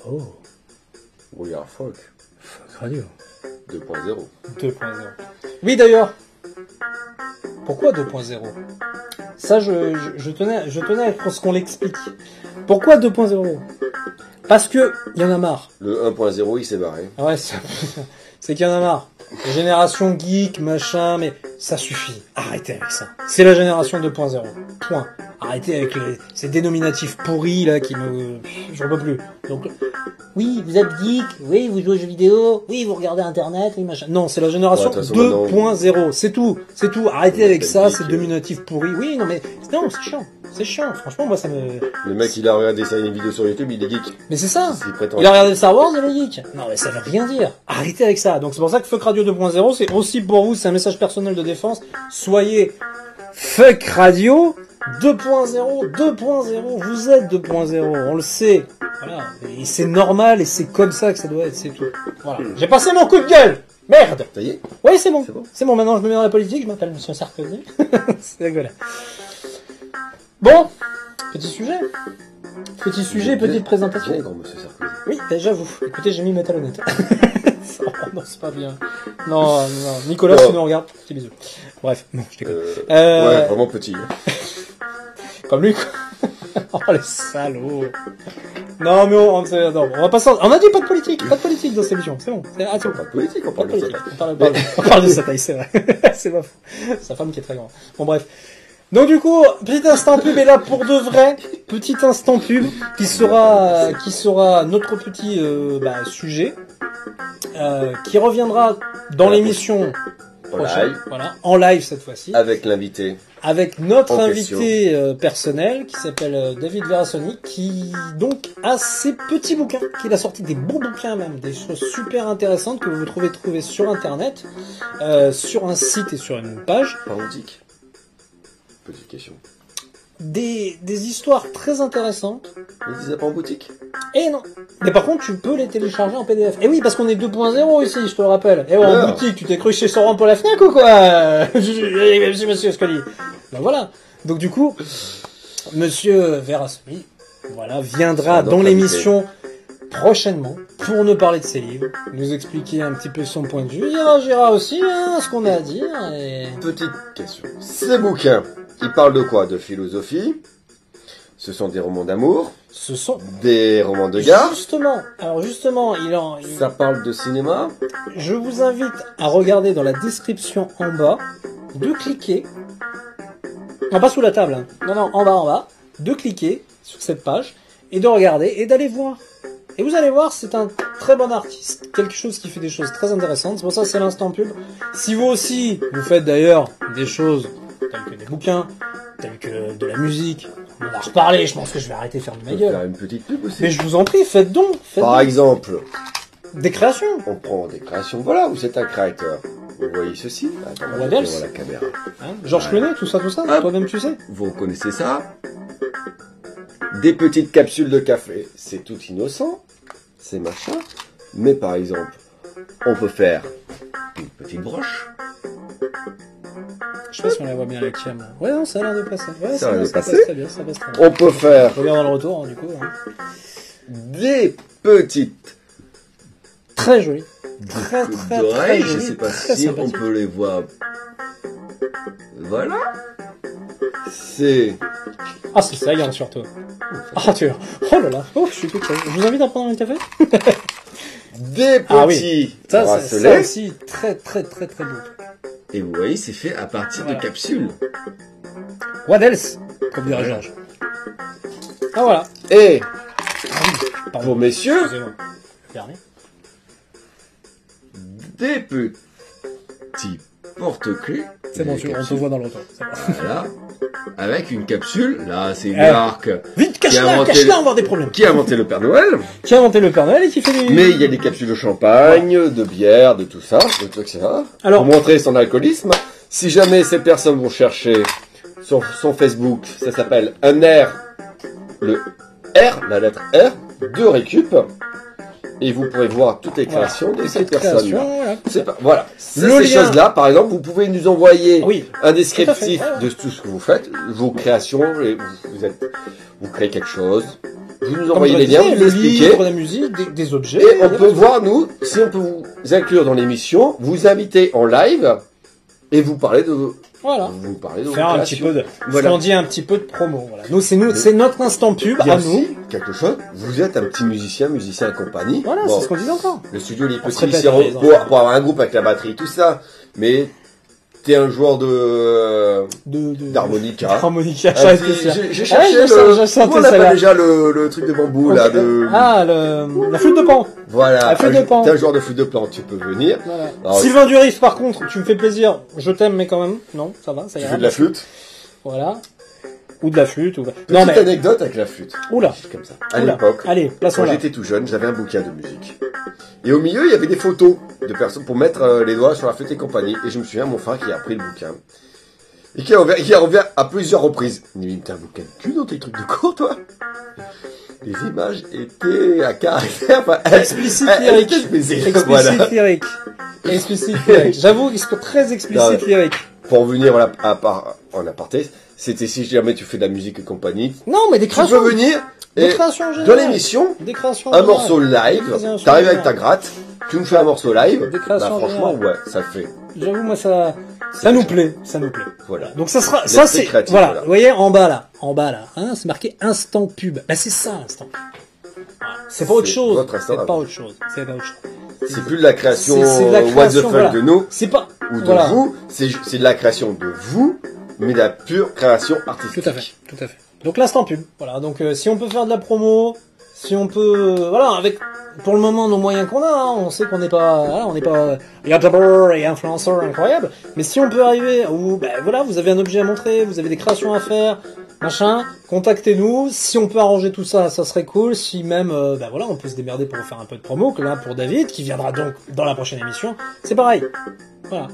Oh. We are folk. Folk Radio. 2.0. 2.0. Oui, d'ailleurs. Pourquoi 2.0? Ça, je tenais à ce qu'on l'explique. Pourquoi 2.0? Parce que il y en a marre. Le 1.0, il s'est barré. Ouais, c'est qu'il y en a marre. La génération geek, machin, mais ça suffit. Arrêtez avec ça. C'est la génération 2.0. Point. Arrêtez avec ces dénominatifs pourris, là, qui me... J'en peux plus. Donc, oui, vous êtes geek, oui, vous jouez aux jeux vidéo, oui, vous regardez Internet, oui, machin. Non, c'est la génération 2.0. C'est tout. C'est tout. Arrêtez avec ça, ces dénominatifs pourris. Oui, non, mais... Non, c'est chiant. C'est chiant. Franchement, moi, ça me... Le mec, il a regardé ça, une vidéo sur YouTube, il est geek. Mais c'est ça. Il a regardé Star Wars, il est geek. Non, mais ça veut rien dire. Arrêtez avec ça. Donc, c'est pour ça que Fuck Radio 2.0, c'est aussi pour vous, c'est un message personnel de défense. Soyez Fuck Radio 2.0, 2.0. Vous êtes 2.0. On le sait. Voilà. Et c'est normal et c'est comme ça que ça doit être. C'est tout. Voilà. J'ai passé mon coup de gueule. Merde. Ça y est? Oui, c'est bon. C'est bon. Maintenant, je me mets dans la politique. Je m'appelle Monsieur Sarkozy. C'est rigolo. Bon. Petit sujet. Petit sujet, petite présentation. Oui, j'avoue. Écoutez, j'ai mis mes talonnettes. Non, c'est pas bien. Non, Nicolas, si tu nous regardes, petit bisou. Bref, non, je déconne. Ouais, vraiment petit. Comme lui, quoi. Oh, les salauds. Non, mais on va pas on a dit pas de politique dans cette émission, c'est bon. C'est bon. Pas de politique, on parle de sa taille. On parle de sa taille, c'est vrai. C'est pas faux. Sa femme qui est très grande. Bon, bref. Donc du coup, petit instant pub est là pour de vrai. Petit instant pub qui sera notre petit sujet qui reviendra dans l'émission prochaine. Voilà, en live cette fois-ci. Avec l'invité. Avec notre invité personnel qui s'appelle David Verasoni, qui donc a ses petits bouquins, qu'il a sorti des bons bouquins même, des choses super intéressantes que vous pouvez trouver sur internet, sur un site et sur une page. Par boutique. Petite question. Des histoires très intéressantes. Ils disaient pas en boutique? Et non. Mais par contre, tu peux les télécharger en PDF. Et oui, parce qu'on est 2.0 ici, je te le rappelle. Et ouais, en boutique, tu t'es cru chez Sauron pour la Fnac ou quoi? Monsieur Scully. Ben voilà. Donc du coup, Monsieur Verasmi, voilà, viendra dans l'émission prochainement pour nous parler de ses livres, nous expliquer un petit peu son point de vue. Il réagira aussi à ce qu'on a à dire. Et... Petite question. Ces bouquins, ils parlent de quoi? De philosophie? Ce sont des romans d'amour? Ce sont des romans de gare? Justement, ça parle de cinéma? Je vous invite à regarder dans la description en bas, de cliquer, non pas sous la table, hein. Non, en bas, de cliquer sur cette page et de regarder et d'aller voir. Et vous allez voir, c'est un très bon artiste, quelque chose qui fait des choses très intéressantes. C'est pour ça que c'est l'instant pub. Si vous aussi, vous faites d'ailleurs des choses telles que des bouquins, telles que de la musique, on va en reparler, je pense que je vais arrêter de faire de ma gueule. Faire une petite pub aussi. Mais je vous en prie, faites donc. Par exemple, des créations. On prend des créations, voilà, vous êtes un créateur. Vous voyez ceci? Attends, Waddles. la caméra. Hein, Georges Clooney, tout ça, toi-même tu sais. Vous connaissez ça? Des petites capsules de café, c'est tout innocent, c'est machin. Mais par exemple, on peut faire une petite broche. Je sais pas si on la voit bien la cam. Ouais, non, ça a l'air de passer. Ouais, ça passe très bien, ça passe très bien. On peut faire... On regarde dans le retour, du coup. Hein. Des petites... Très jolies. Très jolies. Je sais pas si on peut les voir. Voilà. C'est... Ah, c'est ça, regarde surtout. Ah, tu vois. Oh là là. Oh, je suis tout prêt. Je vous invite à prendre un café. Des petits bracelets. Ça aussi, très beau. Et vous voyez, c'est fait à partir de capsules. What else? Comme dirait Georges. Ah, voilà. Et, pour messieurs, des petits porte-clés. C'est bon, on te voit dans le retour. Voilà. Avec une capsule, là, c'est une marque. Vite, cache-la, on va avoir des problèmes. Qui a inventé le Père Noël. Qui a inventé le Père Noël et qui fait des... Mais il y a des capsules de champagne, de bière, de tout ça, de tout ça. Alors, pour montrer son alcoolisme. Si jamais ces personnes vont chercher sur son Facebook, ça s'appelle un R, le R, la lettre R, de récup. Et vous pourrez voir toutes les créations de cette personne. Voilà. Ces choses-là, par exemple, vous pouvez nous envoyer un descriptif de tout ce que vous faites, vos créations, vous créez quelque chose, vous nous Comme envoyez je les liens, disais, vous le expliquez. livre, la musique, des objets. Et on peut voir, nous, si on peut vous inclure dans l'émission, vous inviter en live et vous parler de vos... Voilà. Vous parlez de vos Faire un créations. petit peu de, Voilà. ce qu'on dit un petit peu de promo. Voilà. Nous, c'est notre instant pub Il y a à aussi nous. quelque chose, vous êtes un petit musicien et compagnie. Voilà, Bon, c'est ce qu'on disait encore. le studio, il est On se petit, répète, c'est les pour avoir un groupe avec la batterie, tout ça. Mais t'es un joueur d'harmonica. D'harmonica, Ah, j'ai j'ai cherché je comment sentais on ça appelle là. déjà le truc de bambou, là, Ah, la flûte de pan. Voilà. La flûte de pan. T'es un joueur de flûte de pan, tu peux venir. Voilà. Alors, Sylvain Durif, par contre, tu me fais plaisir. Je t'aime, mais quand même. Non, ça va, ça tu ira. fais de la flûte. Voilà. Ou de la flûte, ou... Petite anecdote avec la flûte. Oula. Juste comme ça. À Oula. l'époque, Allez, quand plaçons-la. j'étais tout jeune, j'avais un bouquin de musique. Et au milieu, il y avait des photos de personnes pour mettre les doigts sur la flûte et compagnie. Et je me souviens, mon frère qui a pris le bouquin. Et qui a ouvert à plusieurs reprises. Il m'a dit, t'as un bouquin de cul dans tes trucs de cours, toi? Les images étaient à caractère, enfin, Explicite lyrique. Explicite, voilà. Explicite lyrique. Explicite lyrique. J'avoue qu'il c'est très explicite lyrique. Pour venir en aparté, c'était si jamais tu fais de la musique et compagnie, Non, mais des tu créations. peux venir Des et créations en dans général. l'émission, Des créations en un général. morceau live, Créations t'arrives en avec ta gratte, tu nous fais un morceau live, Des bah créations en franchement, général. ouais, ça le fait. J'avoue, moi, ça nous plaît. Ça nous plaît. Voilà. Donc ça sera, L'esprit ça c'est, créatif, voilà. voilà. Vous voyez, en bas là, hein, c'est marqué instant pub. Bah, c'est ça, instant pub. Voilà. C'est pas autre C'est chose. votre instant C'est à pas vous. autre chose. C'est pas autre chose. C'est plus de la création C'est de la what the création, fuck voilà. de nous, C'est pas, ou de voilà. vous, c'est de la création de vous, mais de la pure création artistique. Tout à fait, tout à fait. Donc l'instant pub, voilà. Donc si on peut faire de la promo, si on peut, voilà, avec pour le moment nos moyens qu'on a, hein, on sait qu'on n'est pas, voilà, on n'est pas YouTuber et influenceur incroyable, mais si on peut arriver où, ben voilà, vous avez un objet à montrer, vous avez des créations à faire, machin, contactez-nous. Si on peut arranger tout ça, ça serait cool. Si même, ben voilà, on peut se démerder pour faire un peu de promo, que là pour David, qui viendra donc dans la prochaine émission, c'est pareil. Voilà.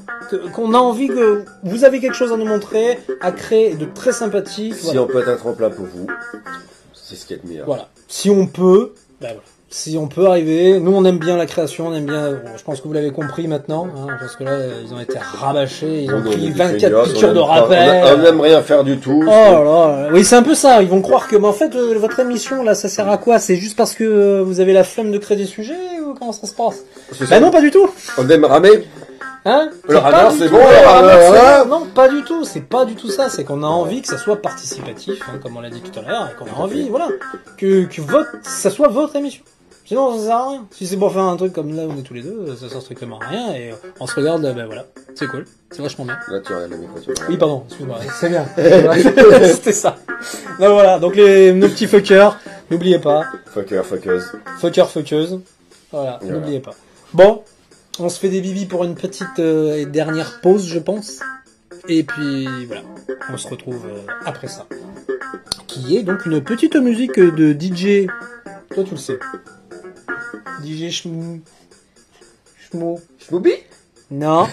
Qu'on a envie que vous avez quelque chose à nous montrer, à créer de très sympathique. Si Voilà. on peut être un tremplin pour vous, c'est ce qui est le meilleur. Voilà. Si on peut, ben voilà. Si on peut arriver, nous on aime bien la création, on aime bien, bon, je pense que vous l'avez compris maintenant, hein, parce que là ils ont été rabâchés, ils ont On est pris des 24 feignasses, piqûres de on aime pas- rappel. On n'aime rien faire du tout. Oh là là, oui c'est un peu ça, ils vont croire que, mais en fait votre émission là ça sert à quoi? C'est juste parce que vous avez la flemme de créer des sujets ou comment ça se passe? Bah non pas du tout. On aime ramer. Hein? Le C'est pas rameur, du c'est tout, bon, le le rameur, rameur, c'est hein. bon. Non, pas du tout, c'est pas du tout ça, c'est qu'on a envie que ça soit participatif, hein, comme on l'a dit tout à l'heure, et qu'on a envie, voilà, que ça soit votre émission. Sinon, ça sert à rien. Si c'est pour faire un truc comme là, on est tous les deux, ça sert strictement à rien, et on se regarde, ben voilà. C'est cool. C'est vachement bien. Là, tu regardes le micro. tu regardes. Oui, pardon, excuse-moi, c'est bien. C'était ça. Donc voilà, donc nos petits fuckers, n'oubliez pas. Fucker, fuckeuse. Fuckeuses. Voilà, n'oubliez pas. Bon, on se fait des bibis pour une petite et dernière pause, je pense. Et puis voilà, on se retrouve après ça. Qui est donc une petite musique de DJ. Toi, tu le sais. DJ Schmou. Schmo. Schmoubi? Non.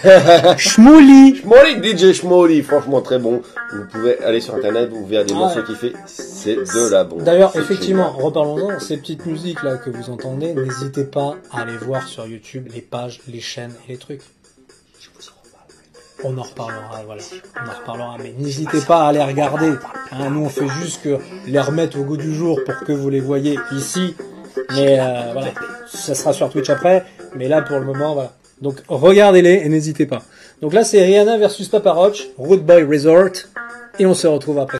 Schmouli. Schmoli, DJ Schmoli, franchement très bon. Vous pouvez aller sur internet, vous verrez des morceaux qu'il fait, c'est de la bombe. D'ailleurs, C'est effectivement, génial. reparlons-en, ces petites musiques là que vous entendez, n'hésitez pas à aller voir sur YouTube les pages, les chaînes et les trucs. On en reparlera, voilà. On en reparlera, mais n'hésitez pas à les regarder. Hein, nous, on fait juste que les remettre au goût du jour pour que vous les voyez ici. Mais voilà, ça sera sur Twitch après. Mais là, pour le moment, voilà. Donc, regardez-les et n'hésitez pas. Donc là, c'est Rihanna versus Papa Roach, Root Boy Resort. Et on se retrouve après.